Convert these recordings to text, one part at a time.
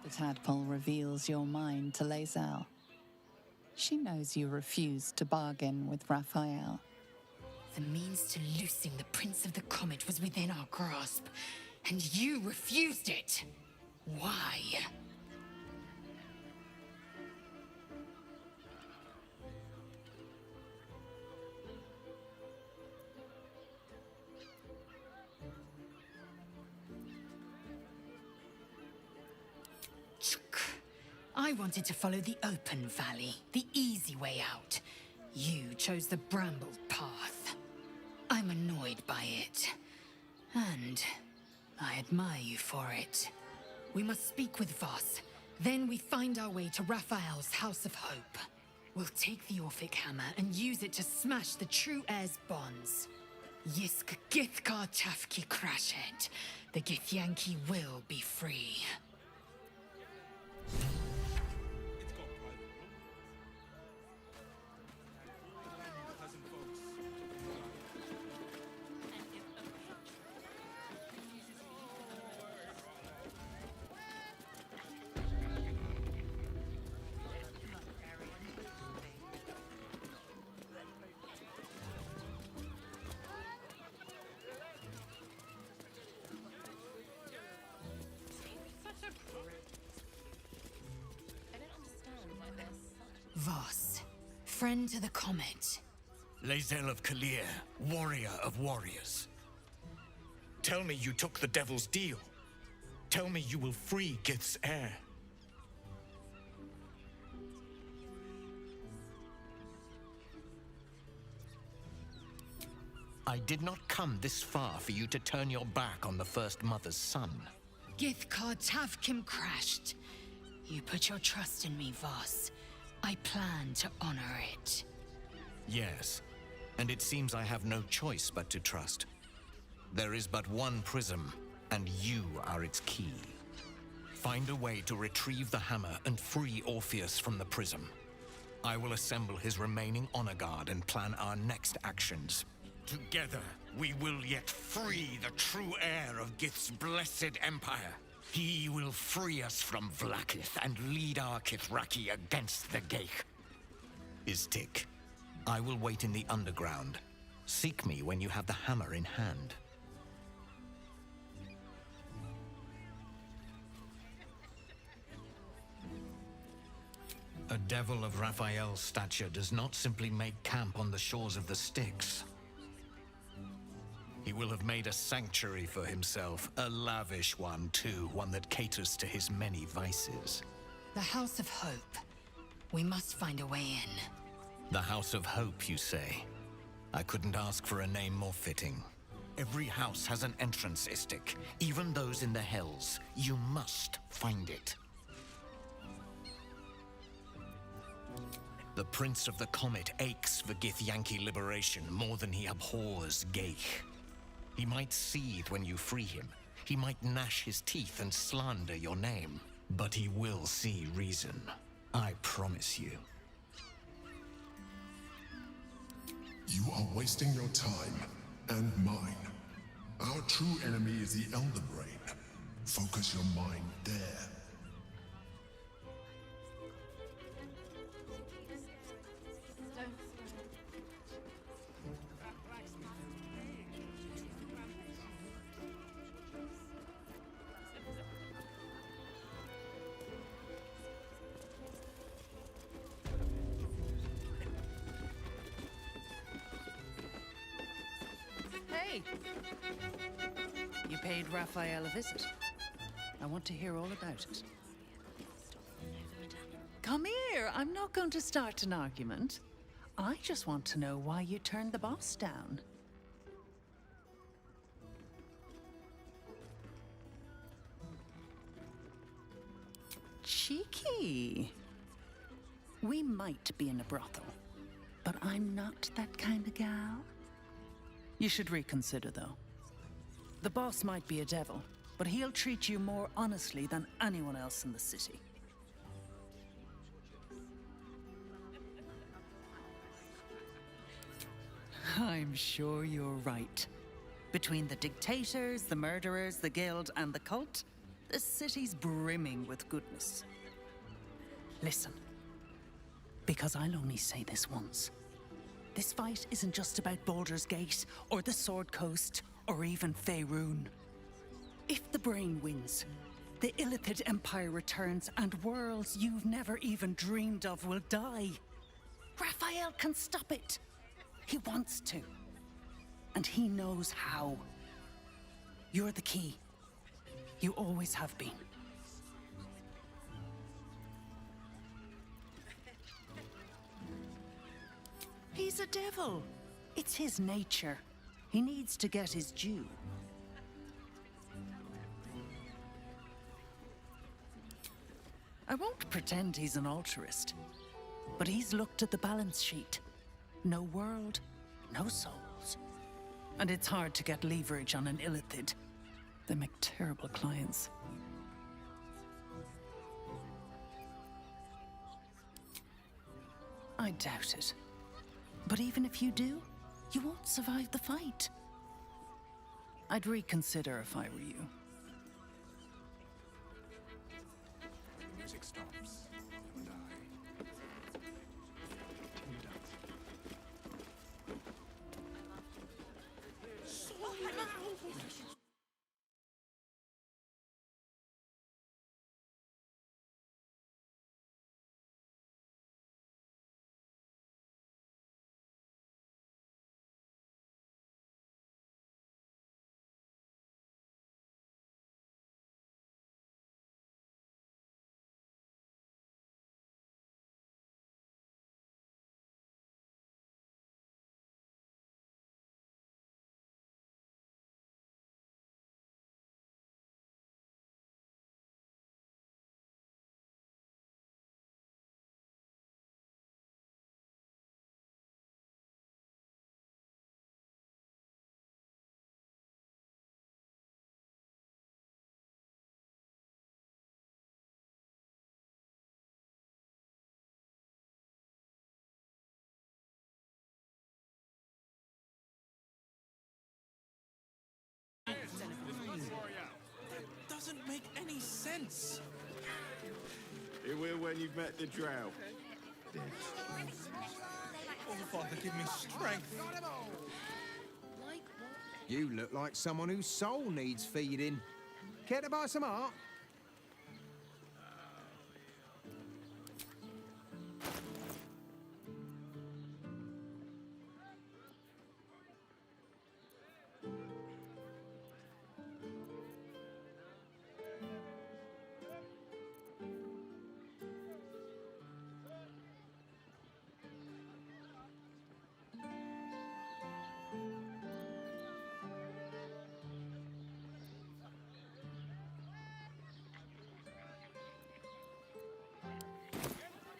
The tadpole reveals your mind to Lae'zel. She knows you refused to bargain with Raphael. The means to loosing the Prince of the Comet was within our grasp, and you refused it. Why? I wanted to follow the open valley, the easy way out. You chose the brambled path. I'm annoyed by it. And I admire you for it. We must speak with Voss. Then we find our way to Raphael's House of Hope. We'll take the Orphic Hammer and use it to smash the True Heir's bonds. Yisk Githkar Tafki Krashet. The Githyanki will be free. Voss, friend to the Comet. Lae'zel of Kalir, warrior of warriors. Tell me you took the Devil's deal. Tell me you will free Gith's heir. I did not come this far for you to turn your back on the First Mother's son. Githkar Tavkim crashed. You put your trust in me, Voss. I plan to honor it. Yes, and it seems I have no choice but to trust. There is but one prism, and you are its key. Find a way to retrieve the hammer and free Orpheus from the prism. I will assemble his remaining honor guard and plan our next actions. Together, we will yet free the true heir of Gith's blessed empire. He will free us from Vlaakith and lead our Kithraki against the Geich. Istik, I will wait in the underground. Seek me when you have the hammer in hand. A devil of Raphael's stature does not simply make camp on the shores of the Styx. He will have made a sanctuary for himself, a lavish one too, one that caters to his many vices. The House of Hope. We must find a way in. The House of Hope, you say? I couldn't ask for a name more fitting. Every house has an entrance, Istik, even those in the Hells. You must find it. The Prince of the Comet aches for Githyanki liberation more than he abhors Geich. He might seethe when you free him. He might gnash his teeth and slander your name. But he will see reason. I promise you. You are wasting your time, and mine. Our true enemy is the Elder Brain. Focus your mind there. Hey! You paid Raphael a visit. I want to hear all about it. Come here! I'm not going to start an argument. I just want to know why you turned the boss down. Cheeky! We might be in a brothel, but I'm not that kind of gal. You should reconsider, though. The boss might be a devil, but he'll treat you more honestly than anyone else in the city. I'm sure you're right. Between the dictators, the murderers, the guild, and the cult, This city's brimming with goodness. Listen, because I'll only say this once. This fight isn't just about Baldur's Gate, or the Sword Coast, or even Faerun. If the Brain wins, the Illithid Empire returns and worlds you've never even dreamed of will die. Raphael can stop it. He wants to. And he knows how. You're the key. You always have been. He's a devil. It's his nature. He needs to get his due. I won't pretend he's an altruist, but he's looked at the balance sheet. No world, no souls. And it's hard to get leverage on an Illithid. They make terrible clients. I doubt it. But even if you do, you won't survive the fight. I'd reconsider if I were you. Music stops, and Doesn't make any sense. It will when you've met the drow. Oh, Father, give me strength. You look like someone whose soul needs feeding. Care to buy some art?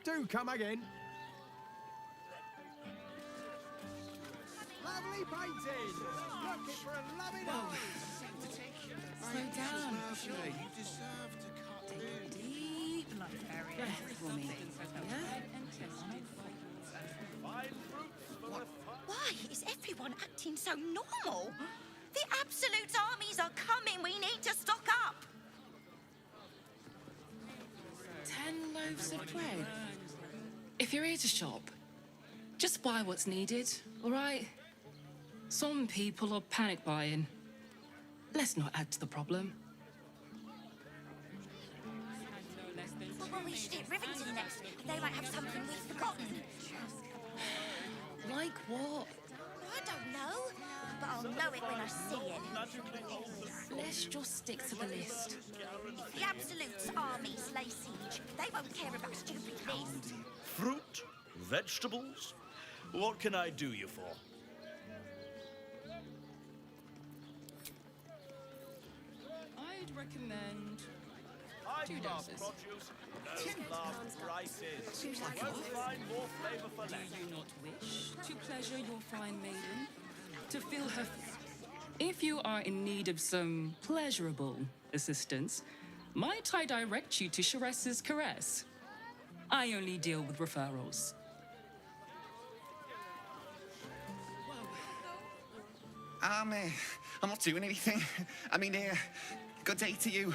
Do come again. Lovely painting. Looking for a loving Slow down. You deserve to cut loose. Deep breath for me. Why is everyone acting so normal? The Absolute armies are coming. We need to stock up. 10 loaves of bread. If you're here to shop, just buy what's needed, all right? Some people are panic buying. Let's not add to the problem. Well, we should hit Rivington next. They might have something we've forgotten. Like what? I don't know, but I'll know it when I see it. Let's just stick to the list. If the Absolute's armies lay siege, they won't care about stupid lists. Fruit? Vegetables? What can I do you for? I'd recommend I 2 love doses. produce. No love prices. Won't find more flavor for Do less. you not wish to pleasure your fine maiden? To fill her... If you are in need of some pleasurable assistance, might I direct you to Sharess's Caress? I only deal with referrals. I'm not doing anything. I mean, good day to you.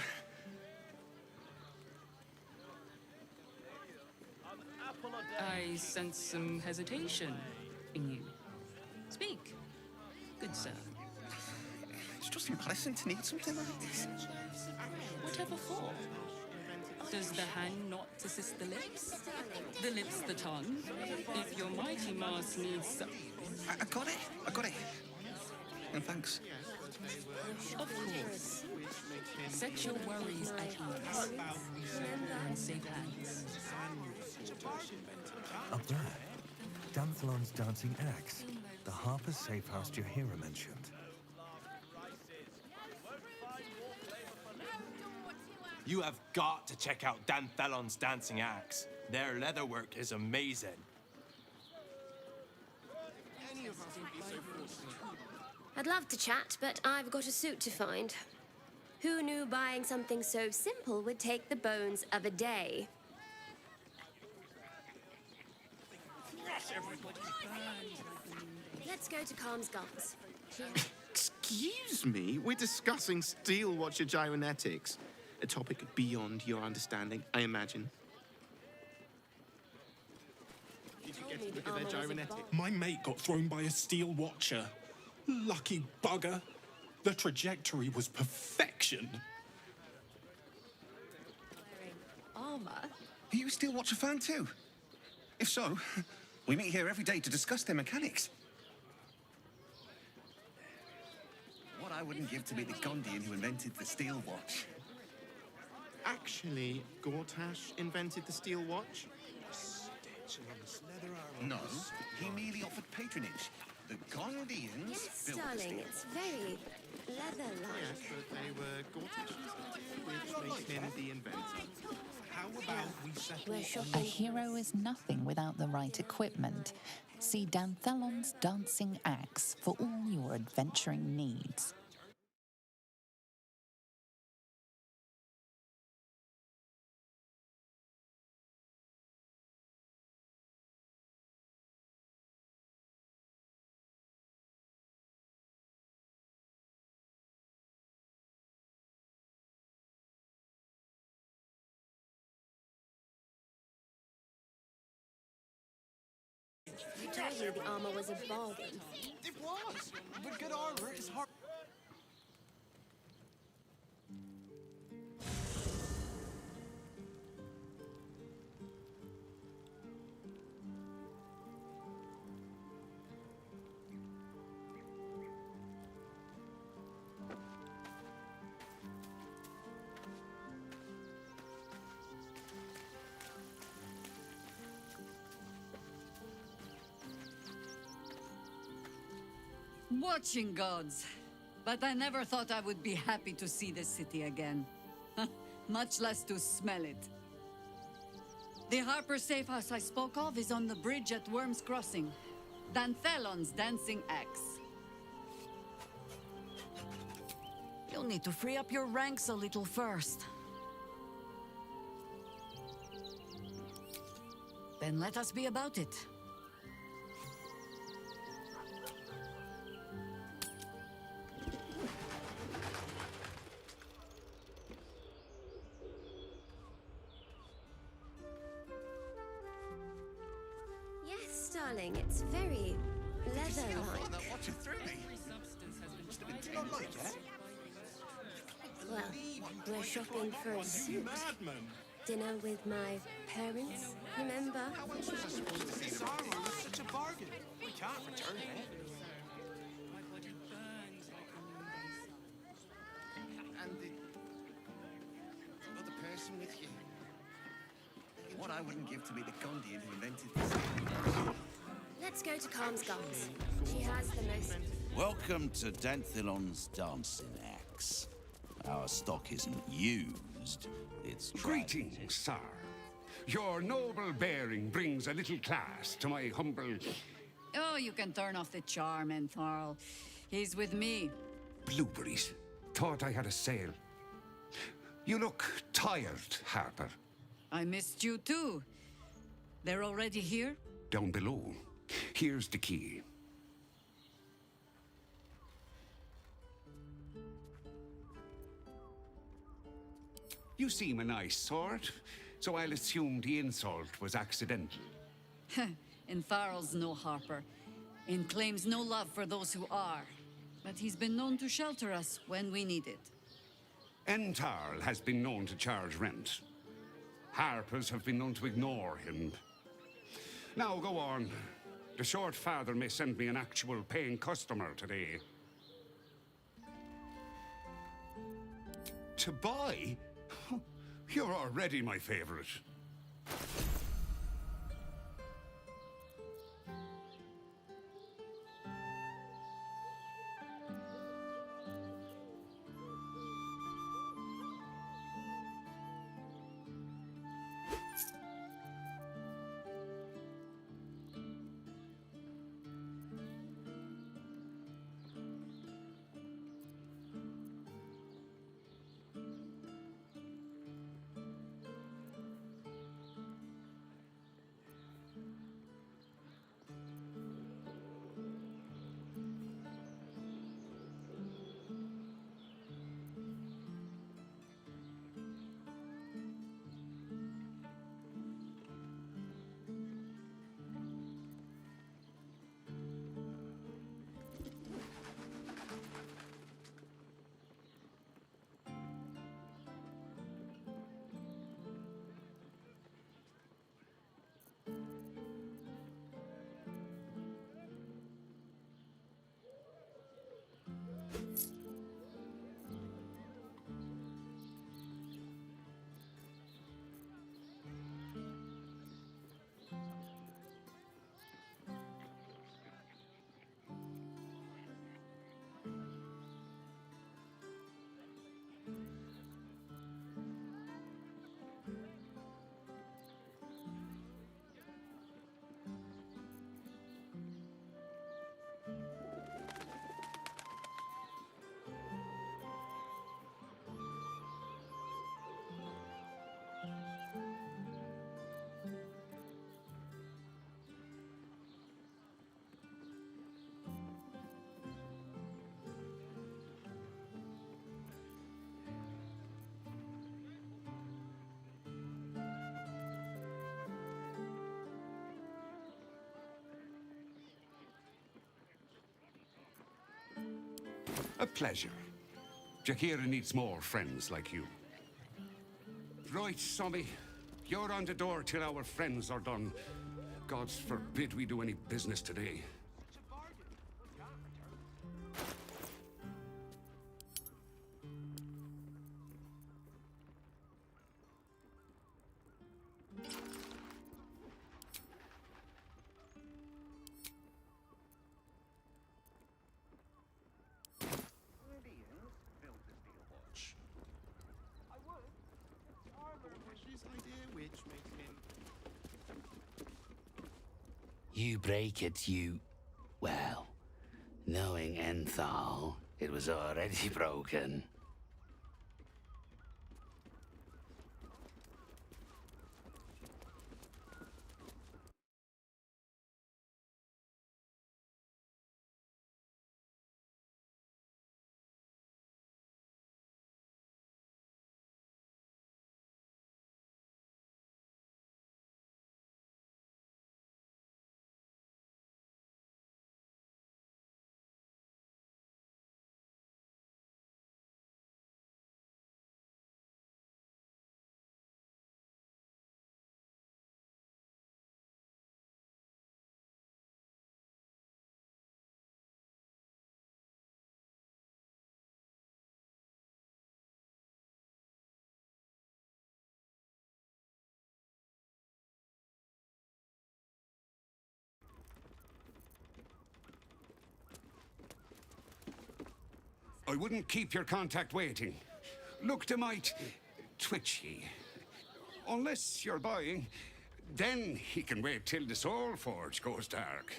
I sense some hesitation in you. Speak, good sir. It's just embarrassing to need something like this. Whatever for? Does the hand not assist the lips? The lips the tongue? If your mighty mask needs... I got it. I got it. And thanks. Of course. Set your worries at ease. You're in safe hands. Up there, Danthelon's dancing axe, the Harper's safe house Jahira mentioned. You have got to check out Danthelon's dancing axe. Their leatherwork is amazing. I'd love to chat, but I've got a suit to find. Who knew buying something so simple would take the bones of a day? Let's go to Calm's Gums. Excuse me? We're discussing steel watcher gyromatics. A topic beyond your understanding, I imagine. Did you get to look at their gyronetic? My mate got thrown by a steel watcher. Lucky bugger. The trajectory was perfection. Armor? Are you a Steel Watcher fan too? If so, we meet here every day to discuss their mechanics. What I wouldn't give to meet the Gondian who invented the steel watch. Actually, Gortash invented the steel watch? No, he merely offered patronage. The Gondians Yes, built the darling, steel it's very leather-like. Yes, but they were Gortash's, which makes him the inventor. How about we settle We're A shopping. hero is nothing without the right equipment. See Danthelon's dancing axe for all your adventuring needs. I told you the armor was a bargain. It was! But good armor is hard. Watching gods. But I never thought I would be happy to see the city again. Much less to smell it. The Harper safe house I spoke of is on the bridge at Worm's Crossing. Danthelon's dancing axe. You'll need to free up your ranks a little first. Then let us be about it. Yes, darling, it's very leather-like. That watch it through me. Not like that. Well, we're shopping for a suit. Dinner with my parents, remember? This armor was such a bargain. We can't return it. And the other person with you. What I wouldn't give to meet the Gondian who invented this. Let's go to Calm's Gums. She has the most... Welcome to Danthelon's dancing axe. Our stock isn't used, it's Greetings, sir. Your noble bearing brings a little class to my humble... Oh, you can turn off the charm, Entharl. He's with me. Blueberries. Thought I had a sale. You look tired, Harper. I missed you too. They're already here? Down below. Here's the key. You seem a nice sort, so I'll assume the insult was accidental. And Farrell's no harper, and claims no love for those who are. But he's been known to shelter us when we need it. Entarl has been known to charge rent. Harpers have been known to ignore him. Now go on. The short father may send me an actual paying customer today. To buy? You're already my favorite. A pleasure. Jakira needs more friends like you. Right, Sommy. You're on the door till our friends are done. Gods forbid we do any business today. You break it, you... Well, knowing Enthal, it was already broken. I wouldn't keep your contact waiting. Look, they might twitchy. Unless you're buying, then he can wait till the Soul Forge goes dark.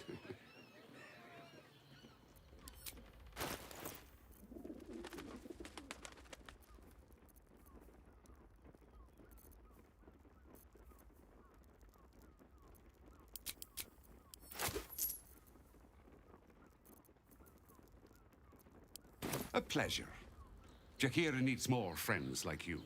A pleasure. Jakira needs more friends like you.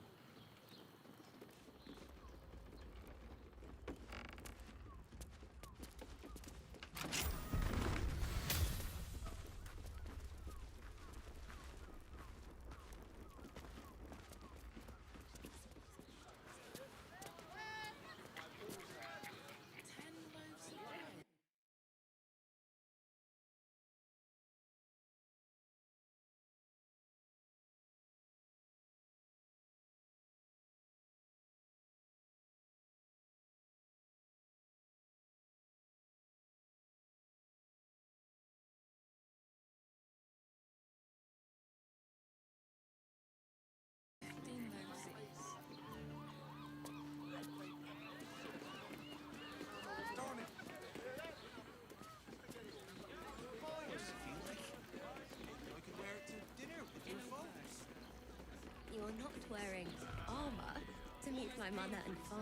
my mother and father.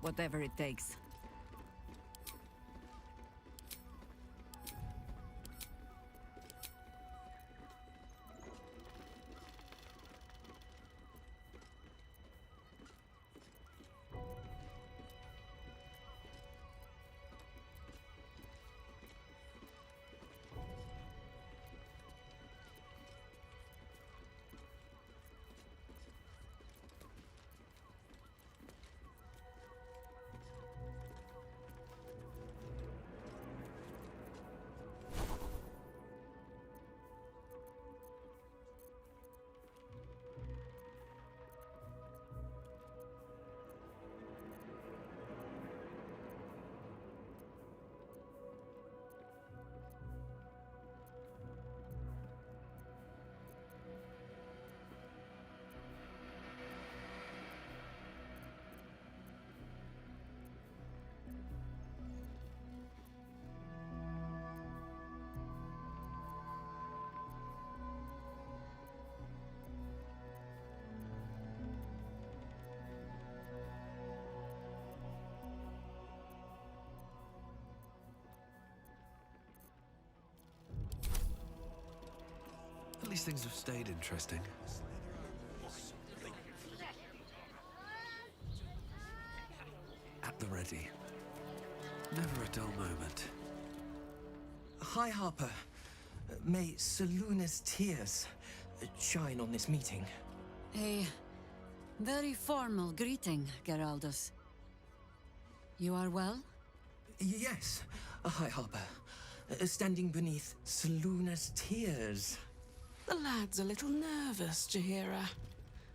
Whatever it takes. At least things have stayed interesting. At the ready. Never a dull moment. Hi, Harper. May Seluna's tears shine on this meeting. A very formal greeting, Geraldus. You are well? Yes. Hi, Harper. Standing beneath Seluna's tears. The lad's a little nervous, Jaheira.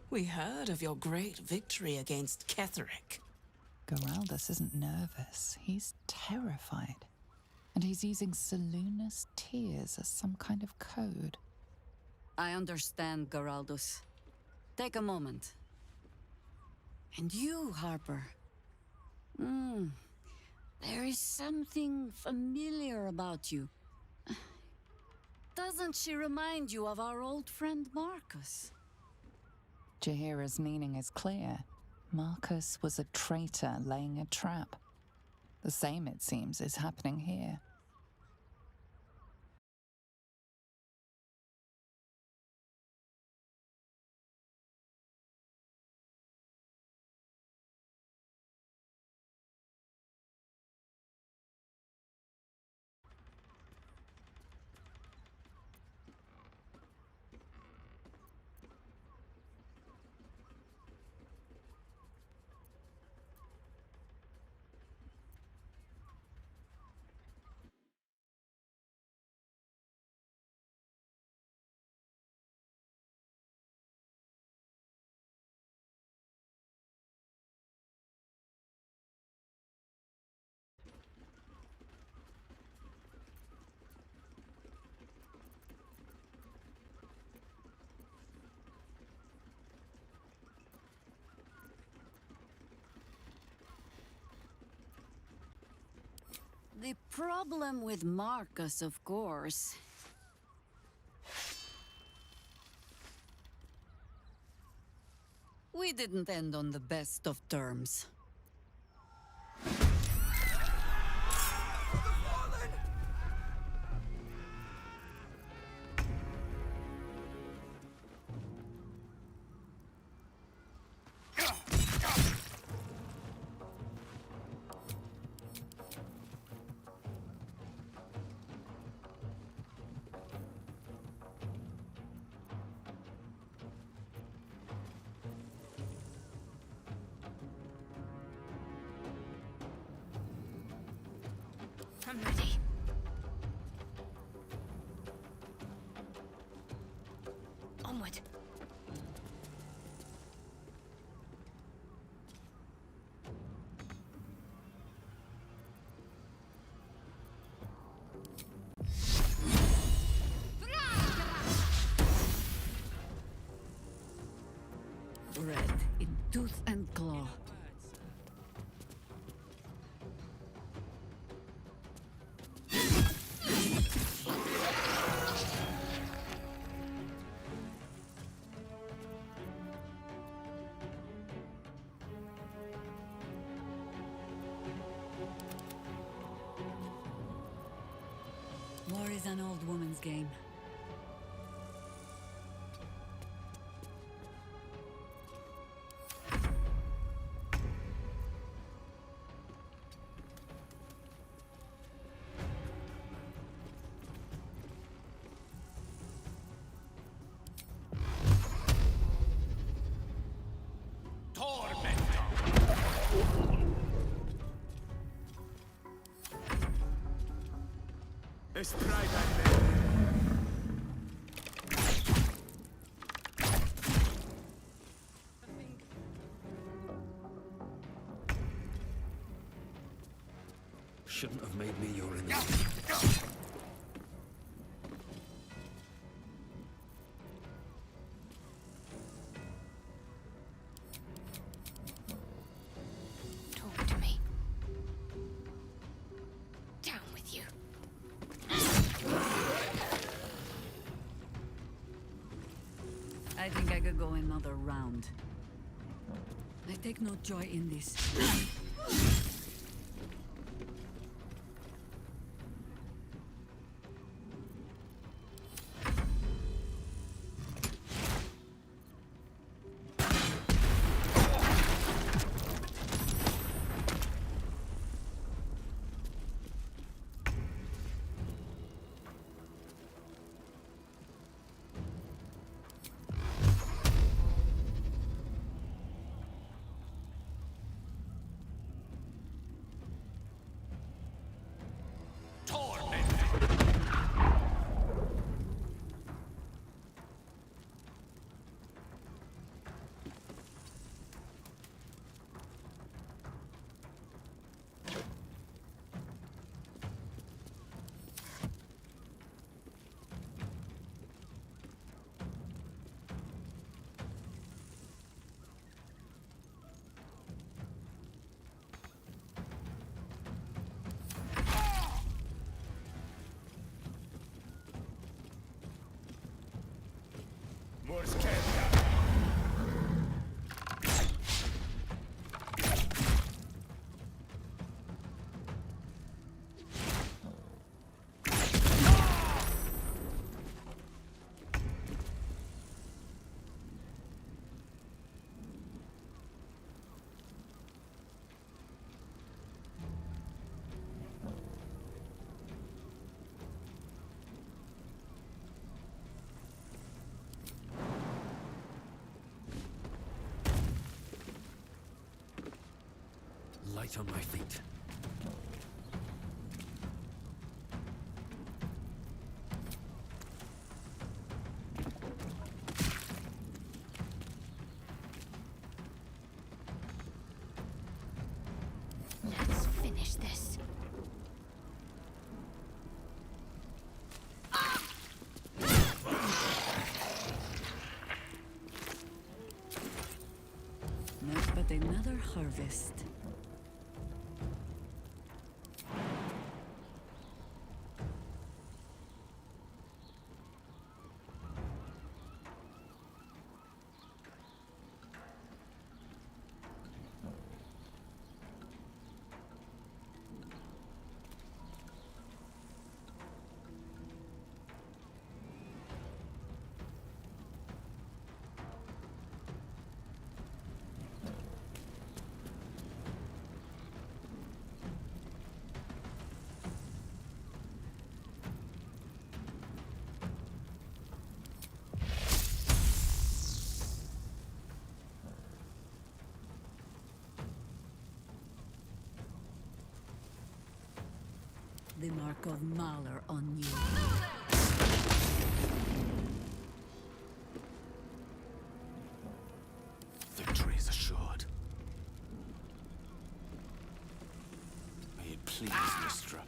We heard of your great victory against Ketheric. Geraldus isn't nervous. He's terrified. And he's using Seluna's tears as some kind of code. I understand, Geraldus. Take a moment. And you, Harper. There is something familiar about you. Doesn't she remind you of our old friend Marcus? Jaheira's meaning is clear. Marcus was a traitor laying a trap. The same, it seems, is happening here. The problem with Marcus, of course. We didn't end on the best of terms. I'm ready. Onward. Red in tooth and claw. War is an old woman's game. Shouldn't have made me your enemy. Talk to me. Down with you. I think I could go another round. I take no joy in this. Light on my feet. Let's finish this. Not but another harvest. The mark of Mahler on you. Victory is assured. May it please, Mistra.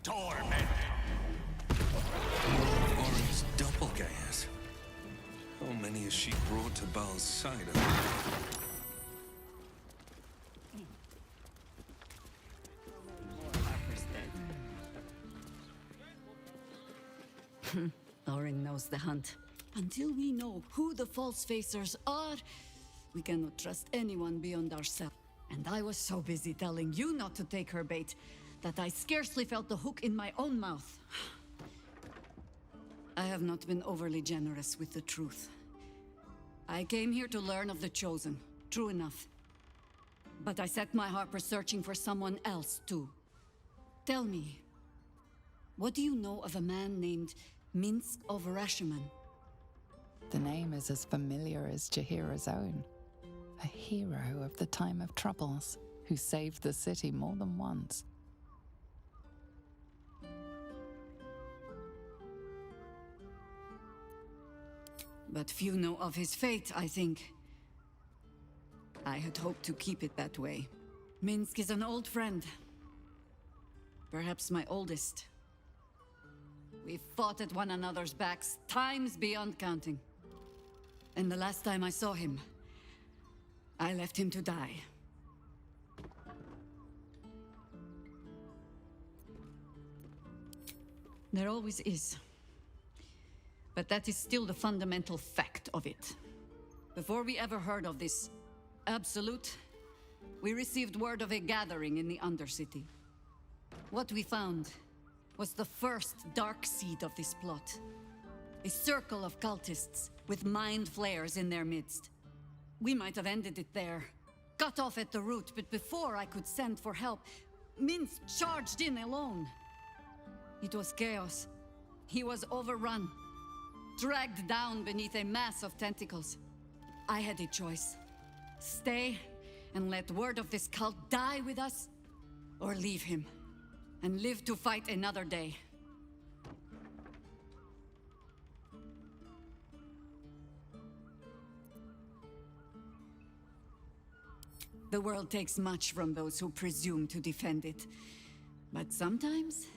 Torment! Orin's doppelgangers. How many has she brought to Bal's side? Orin knows the hunt. Until we know who the false facers are, we cannot trust anyone beyond ourselves. And I was so busy telling you not to take her bait that I scarcely felt the hook in my own mouth. I have not been overly generous with the truth. I came here to learn of the Chosen, true enough. But I set my Harper searching for someone else, too. Tell me, what do you know of a man named Minsk of Rashomon? The name is as familiar as Jaheira's own. A hero of the time of troubles, who saved the city more than once. But few know of his fate, I think. I had hoped to keep it that way. Minsk is an old friend. Perhaps my oldest. We've fought at one another's backs times beyond counting. And the last time I saw him, I left him to die. There always is. But that is still the fundamental fact of it. Before we ever heard of this Absolute, we received word of a gathering in the Undercity. What we found was the first dark seed of this plot. A circle of cultists with mind flayers in their midst. We might have ended it there, cut off at the root, but before I could send for help, Minsk charged in alone. It was chaos. He was overrun, dragged down beneath a mass of tentacles. I had a choice. Stay and let word of this cult die with us, or leave him and live to fight another day. The world takes much from those who presume to defend it. But sometimes,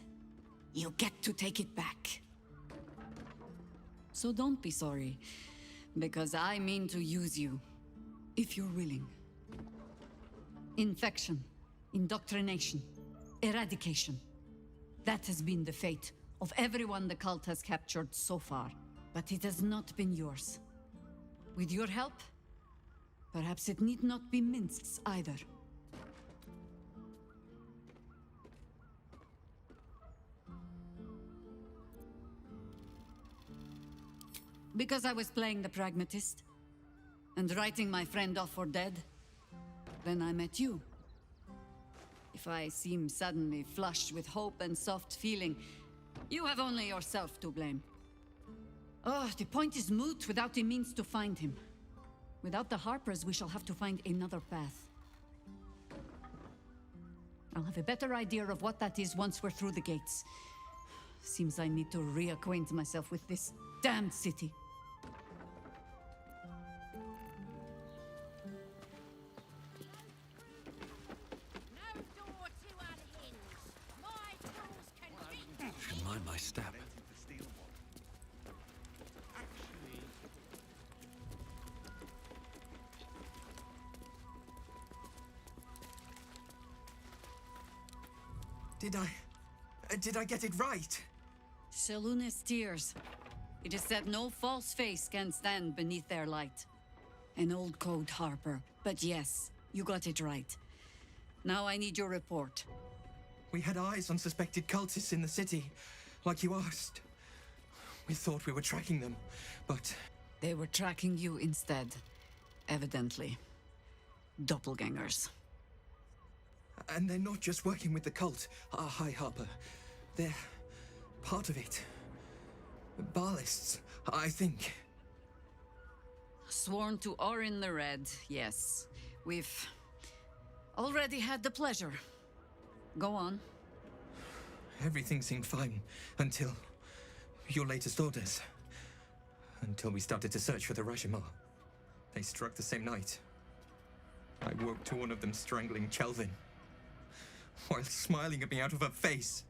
you get to take it back. So don't be sorry, because I mean to use you, if you're willing. Infection, indoctrination, eradication. That has been the fate of everyone the cult has captured so far. But it has not been yours. With your help, perhaps it need not be Minsk's either. Because I was playing the pragmatist and writing my friend off for dead, then I met you. If I seem suddenly flushed with hope and soft feeling, you have only yourself to blame. Oh, the point is moot without a means to find him. Without the Harpers, we shall have to find another path. I'll have a better idea of what that is once we're through the gates. Seems I need to reacquaint myself with this damned city. Should mind my step. Did I get it right? Seluna's tears. It is said no false face can stand beneath their light. An old code, Harper. But yes, you got it right. Now I need your report. We had eyes on suspected cultists in the city, like you asked. We thought we were tracking them, but... They were tracking you instead, evidently. Doppelgangers. And they're not just working with the cult, High Harper. They're part of it. Ballists, I think. Sworn to Orin the Red, yes. We've already had the pleasure. Go on. Everything seemed fine until your latest orders. Until we started to search for the Rashomon. They struck the same night. I woke to one of them strangling Chelvin, while smiling at me out of her face.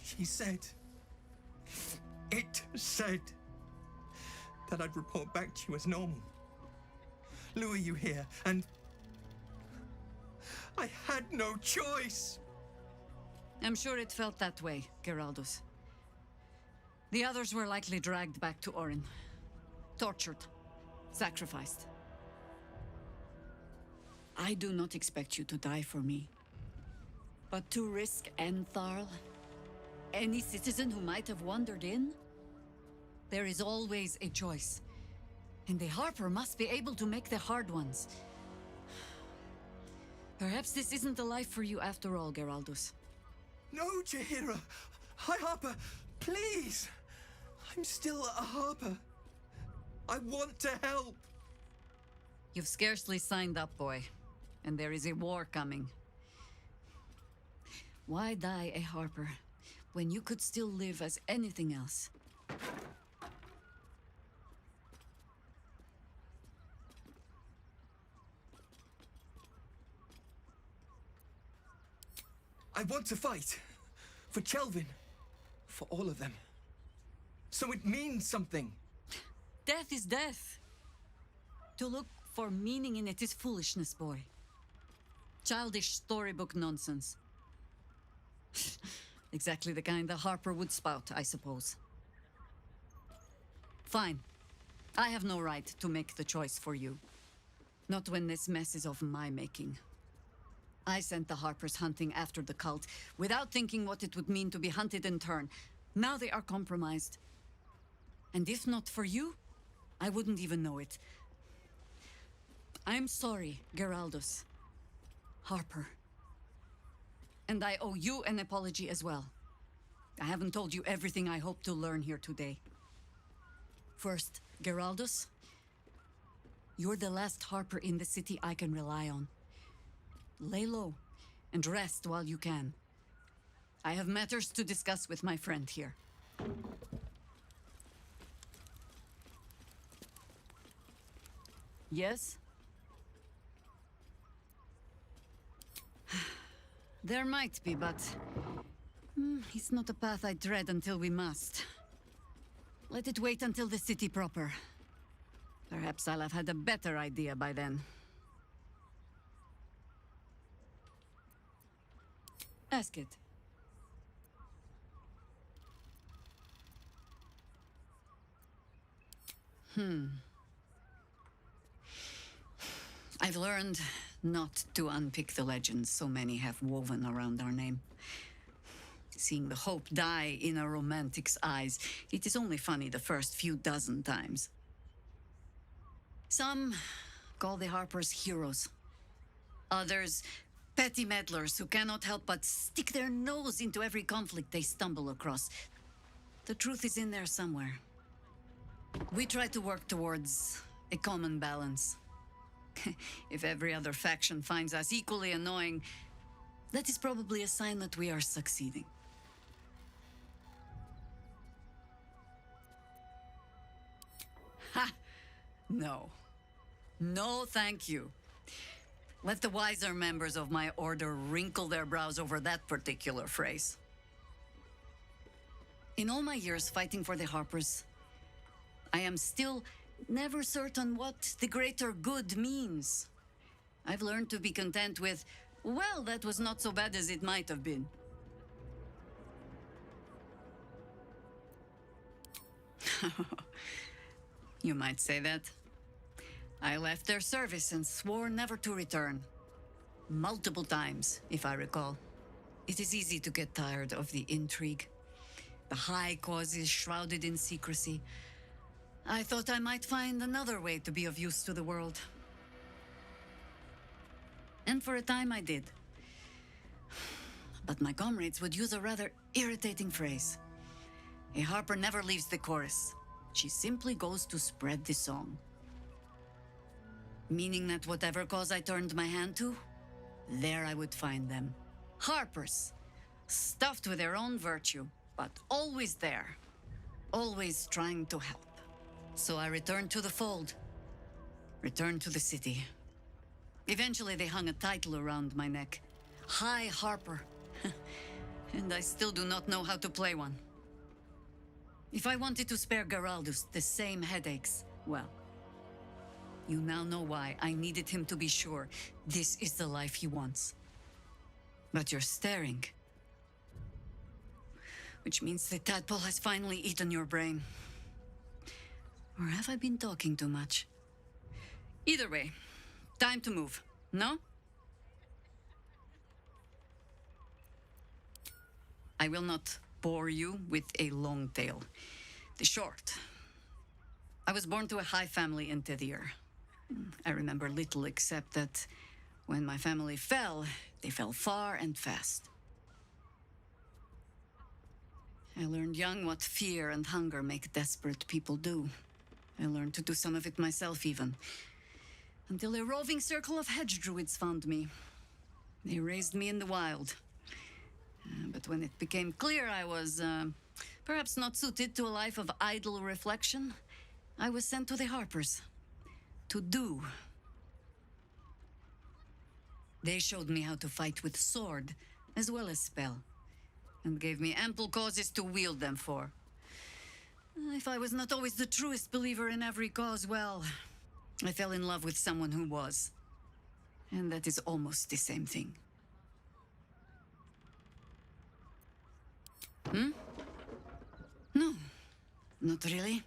She said... It said... that I'd report back to you as normal. Lure you here, and... I had no choice! I'm sure it felt that way, Geraldus. The others were likely dragged back to Orin. Tortured. Sacrificed. I do not expect you to die for me. But to risk Entharl, any citizen who might have wandered in, there is always a choice. And the Harper must be able to make the hard ones. Perhaps this isn't the life for you after all, Geraldus. No, Jaheira! High Harper, please! I'm still a Harper. I want to help! You've scarcely signed up, boy. And there is a war coming. Why die a Harper when you could still live as anything else? I want to fight. For Kelvin. For all of them. So it means something. Death is death. To look for meaning in it is foolishness, boy. Childish storybook nonsense. Exactly the kind the Harper would spout, I suppose. Fine. I have no right to make the choice for you. Not when this mess is of my making. I sent the Harpers hunting after the cult, without thinking what it would mean to be hunted in turn. Now they are compromised. And if not for you, I wouldn't even know it. I'm sorry, Geraldus. Harper. And I owe you an apology as well. I haven't told you everything I hope to learn here today. First, Geraldus, you're the last Harper in the city I can rely on. Lay low, and rest while you can. I have matters to discuss with my friend here. Yes? There might be, but... it's not a path I tread until we must. Let it wait until the city proper. Perhaps I'll have had a better idea by then. Ask it. I've learned not to unpick the legends so many have woven around our name. Seeing the hope die in a romantic's eyes, it is only funny the first few dozen times. Some call the Harpers heroes. Others, petty meddlers who cannot help but stick their nose into every conflict they stumble across. The truth is in there somewhere. We try to work towards a common balance. If every other faction finds us equally annoying, that is probably a sign that we are succeeding. Ha! No. No, thank you. Let the wiser members of my order wrinkle their brows over that particular phrase. In all my years fighting for the Harpers, I am still never certain what the greater good means. I've learned to be content with, well, that was not so bad as it might have been. You might say that. I left their service and swore never to return. Multiple times, if I recall. It is easy to get tired of the intrigue. The high causes shrouded in secrecy. I thought I might find another way to be of use to the world. And for a time I did. But my comrades would use a rather irritating phrase. A Harper never leaves the chorus. She simply goes to spread the song. Meaning that whatever cause I turned my hand to, there I would find them. Harpers, stuffed with their own virtue, but always there. Always trying to help. So I returned to the fold. Returned to the city. Eventually they hung a title around my neck. High Harper. And I still do not know how to play one. If I wanted to spare Geraldus the same headaches, well, you now know why I needed him to be sure this is the life he wants. But you're staring. Which means the tadpole has finally eaten your brain. Or have I been talking too much? Either way, time to move, no? I will not bore you with a long tale. The short. I was born to a high family in Tedir. I remember little except that when my family fell, they fell far and fast. I learned young what fear and hunger make desperate people do. I learned to do some of it myself even. Until a roving circle of hedge druids found me. They raised me in the wild. But when it became clear I was, perhaps not suited to a life of idle reflection, I was sent to the Harpers. To do. They showed me how to fight with sword, as well as spell, and gave me ample causes to wield them for. If I was not always the truest believer in every cause, well, I fell in love with someone who was. And that is almost the same thing. Hmm? No, not really.